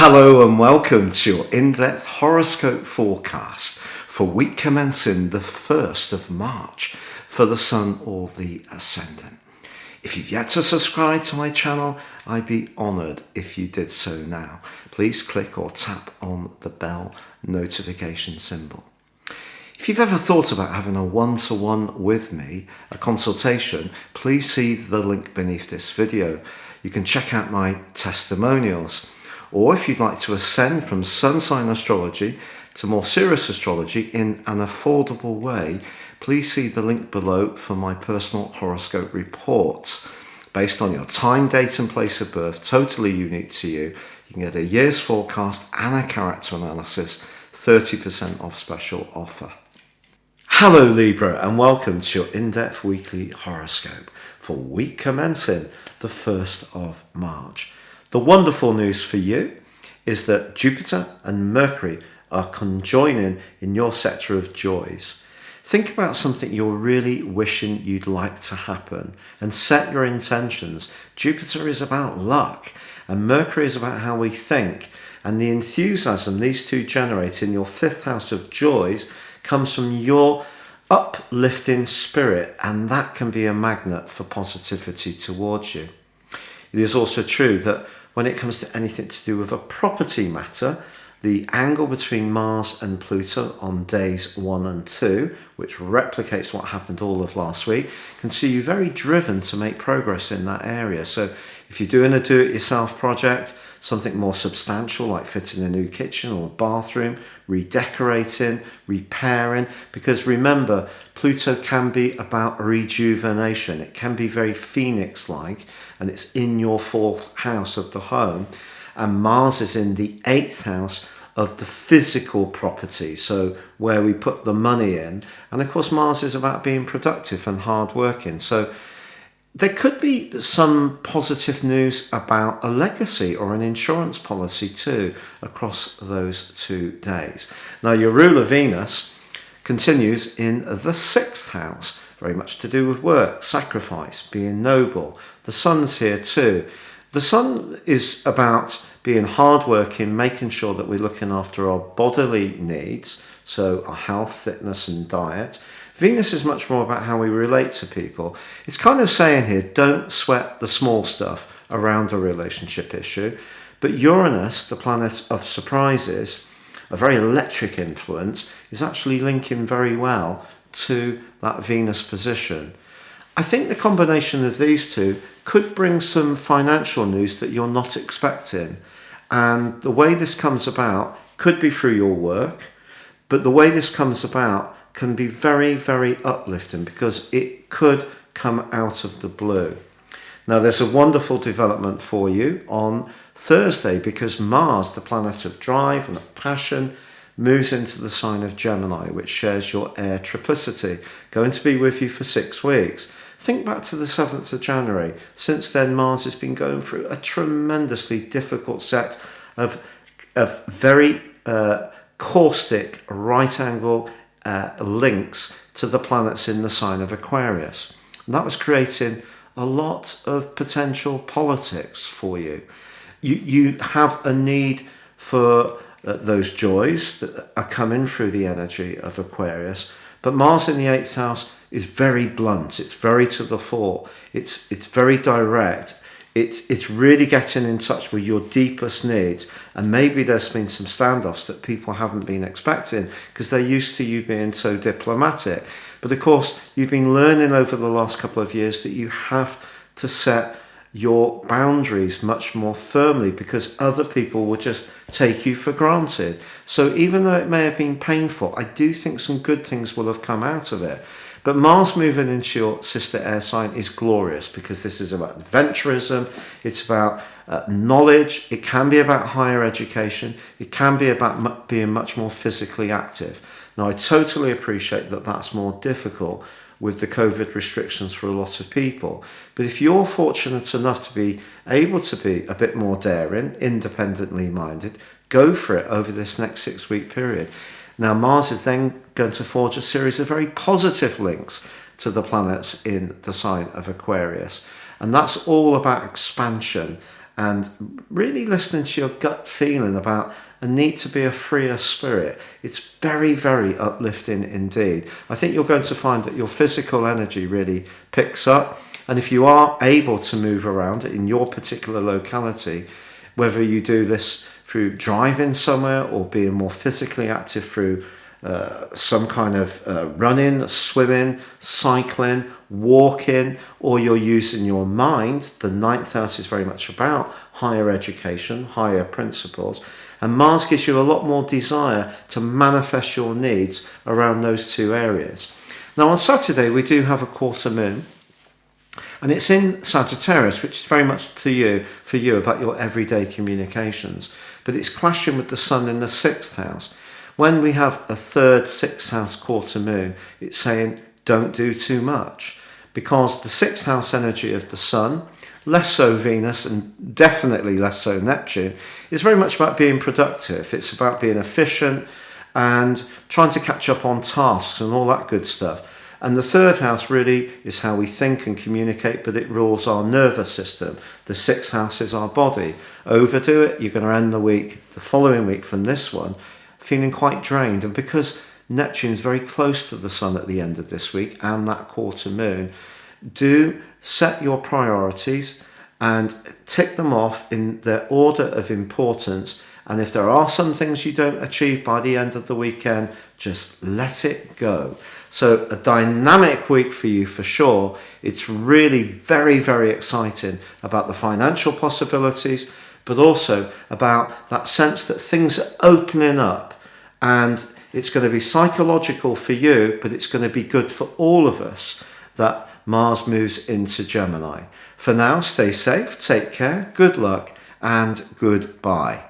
Hello and welcome to your in-depth horoscope forecast for week commencing the 1st of March for the Sun or the Ascendant. If you've yet to subscribe to my channel, I'd be honoured if you did so now. Please click or tap on the bell notification symbol. If you've ever thought about having a one-to-one with me, a consultation, please see the link beneath this video. You can check out my testimonials. Or if you'd like to ascend from sun sign astrology to more serious astrology in an affordable way, please see the link below for my personal horoscope reports. Based on your time, date and place of birth, totally unique to you, you can get a year's forecast and a character analysis, 30% off special offer. Hello Libra and welcome to your in-depth weekly horoscope for week commencing the 1st of March. The wonderful news for you is that Jupiter and Mercury are conjoining in your sector of joys. Think about something you're really wishing you'd like to happen and set your intentions. Jupiter is about luck and Mercury is about how we think, and the enthusiasm these two generate in your 5th house of joys comes from your uplifting spirit, and that can be a magnet for positivity towards you. It is also true that when it comes to anything to do with a property matter, the angle between Mars and Pluto on days 1 and 2, which replicates what happened all of last week, can see you very driven to make progress in that area. So if you're doing a do-it-yourself project, something more substantial like fitting a new kitchen or bathroom, redecorating, repairing, because remember, Pluto can be about rejuvenation. It can be very phoenix-like, and it's in your 4th house of the home, and Mars is in the 8th house of the physical property, so where we put the money in. And of course, Mars is about being productive and hard-working. So there could be some positive news about a legacy or an insurance policy too across those 2 days. Now, your ruler Venus continues in the 6th house, very much to do with work, sacrifice, being noble. The Sun's here too. The Sun is about being hardworking, making sure that we're looking after our bodily needs, so our health, fitness and diet. Venus is much more about how we relate to people. It's kind of saying here, don't sweat the small stuff around a relationship issue. But Uranus, the planet of surprises, a very electric influence, is actually linking very well to that Venus position. I think the combination of these two could bring some financial news that you're not expecting. And the way this comes about could be through your work, but the way this comes about can be very, very uplifting because it could come out of the blue. Now, there's a wonderful development for you on Thursday because Mars, the planet of drive and of passion, moves into the sign of Gemini, which shares your air triplicity, going to be with you for 6 weeks. Think back to the 7th of January. Since then, Mars has been going through a tremendously difficult set of very caustic right angle links to the planets in the sign of Aquarius. And that was creating a lot of potential politics for you. You have a need for those joys that are coming through the energy of Aquarius, but Mars in the 8th house is very blunt. It's very to the fore. It's very direct. It's really getting in touch with your deepest needs, and maybe there's been some standoffs that people haven't been expecting because they're used to you being so diplomatic. But of course, you've been learning over the last couple of years that you have to set your boundaries much more firmly because other people will just take you for granted. So even though it may have been painful, I do think some good things will have come out of it. But Mars moving into your sister air sign is glorious because this is about adventurism, it's about knowledge, it can be about higher education, it can be about being much more physically active. Now, I totally appreciate that that's more difficult with the COVID restrictions for a lot of people. But if you're fortunate enough to be able to be a bit more daring, independently minded, go for it over this next 6-week period. Now, Mars is then going to forge a series of very positive links to the planets in the sign of Aquarius. And that's all about expansion and really listening to your gut feeling about a need to be a freer spirit. It's very, very uplifting indeed. I think you're going to find that your physical energy really picks up. And if you are able to move around in your particular locality, whether you do this through driving somewhere or being more physically active through some kind of running, swimming, cycling, walking, or you're using your mind. The ninth house is very much about higher education, higher principles, and Mars gives you a lot more desire to manifest your needs around those two areas. Now on Saturday we do have a quarter moon, and it's in Sagittarius, which is very much for you about your everyday communications, but it's clashing with the Sun in the 6th house. When we have a third 6th house quarter moon, it's saying don't do too much, because the 6th house energy of the Sun, less so Venus and definitely less so Neptune, is very much about being productive. It's about being efficient and trying to catch up on tasks and all that good stuff. And the 3rd house really is how we think and communicate, but it rules our nervous system. The 6th house is our body. Overdo it, you're going to end the week, the following week from this one, feeling quite drained. And because Neptune is very close to the Sun at the end of this week and that quarter moon, do set your priorities and tick them off in their order of importance. And if there are some things you don't achieve by the end of the weekend, just let it go. So a dynamic week for you for sure. It's really very, very exciting about the financial possibilities, but also about that sense that things are opening up, and it's going to be psychological for you, but it's going to be good for all of us that Mars moves into Gemini. For now, stay safe, take care, good luck, and goodbye.